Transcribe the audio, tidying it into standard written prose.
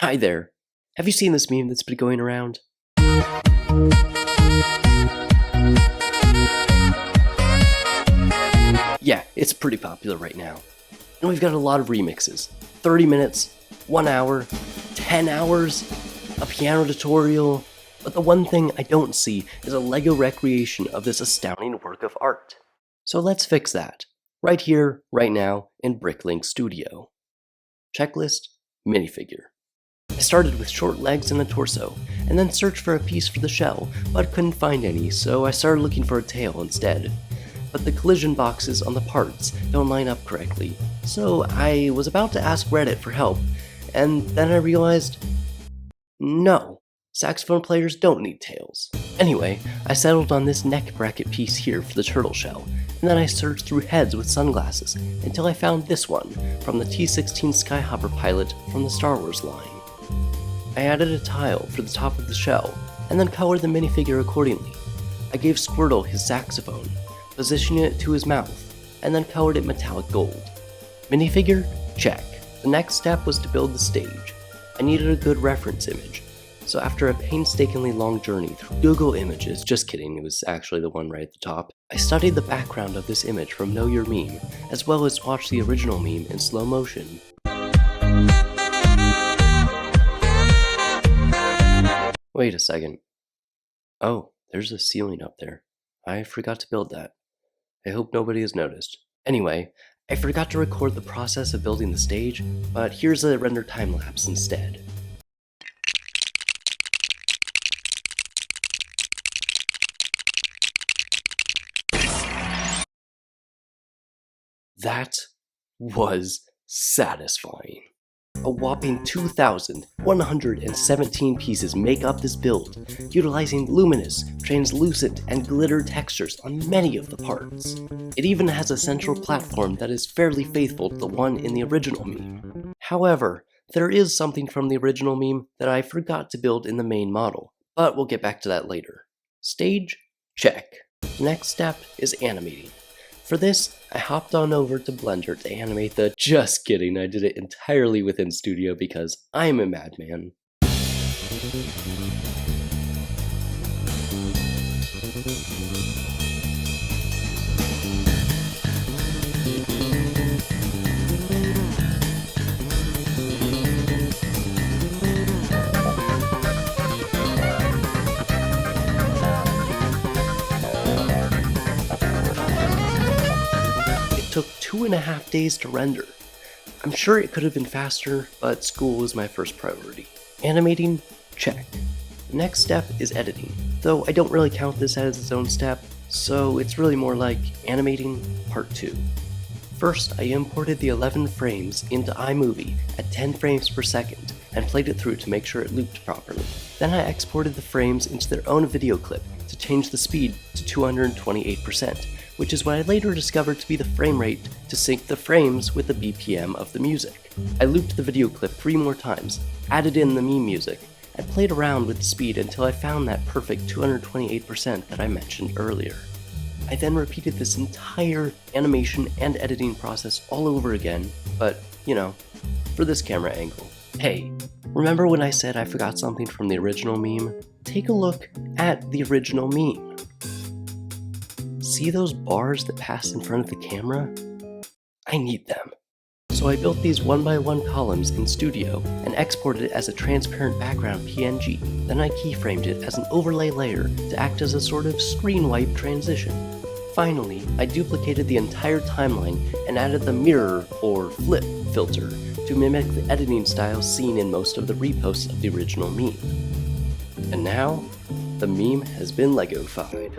Hi there. Have you seen this meme that's been going around? Yeah, it's pretty popular right now. And we've got a lot of remixes. 30 minutes, 1 hour, 10 hours, a piano tutorial. But the one thing I don't see is a LEGO recreation of this astounding work of art. So let's fix that. Right here, right now, in Bricklink Studio. Checklist, minifigure. I started with short legs and a torso, and then searched for a piece for the shell, but couldn't find any, so I started looking for a tail instead. But the collision boxes on the parts don't line up correctly, so I was about to ask Reddit for help, and then I realized, no, saxophone players don't need tails. Anyway, I settled on this neck bracket piece here for the turtle shell, and then I searched through heads with sunglasses until I found this one from the T-16 Skyhopper pilot from the Star Wars line. I added a tile for the top of the shell, and then colored the minifigure accordingly. I gave Squirtle his saxophone, positioning it to his mouth, and then colored it metallic gold. Minifigure? Check. The next step was to build the stage. I needed a good reference image, so after a painstakingly long journey through Google Images, just kidding, it was actually the one right at the top, I studied the background of this image from Know Your Meme, as well as watched the original meme in slow motion. Wait a second. Oh, there's a ceiling up there. I forgot to build that. I hope nobody has noticed. Anyway, I forgot to record the process of building the stage, but here's a render time-lapse instead. That was satisfying. A whopping 2,117 pieces make up this build, utilizing luminous, translucent, and glitter textures on many of the parts. It even has a central platform that is fairly faithful to the one in the original meme. However, there is something from the original meme that I forgot to build in the main model, but we'll get back to that later. Stage? Check. The next step is animating. For this, I hopped on over to Blender to animate the— just kidding, I did it entirely within Studio because I'm a madman. Took 2.5 days to render. I'm sure it could have been faster, but school was my first priority. Animating? Check. The next step is editing, though I don't really count this as its own step, so it's really more like animating part 2. First, I imported the 11 frames into iMovie at 10 frames per second and played it through to make sure it looped properly. Then I exported the frames into their own video clip to change the speed to 228%. Which is what I later discovered to be the frame rate to sync the frames with the BPM of the music. I looped the video clip 3 more times, added in the meme music, and played around with the speed until I found that perfect 228% that I mentioned earlier. I then repeated this entire animation and editing process all over again, but, you know, for this camera angle. Hey, remember when I said I forgot something from the original meme? Take a look at the original meme. See those bars that pass in front of the camera? I need them. So I built these 1x1 columns in Studio and exported it as a transparent background PNG. Then I keyframed it as an overlay layer to act as a sort of screen wipe transition. Finally, I duplicated the entire timeline and added the mirror or flip filter to mimic the editing style seen in most of the reposts of the original meme. And now, the meme has been Lego-fied.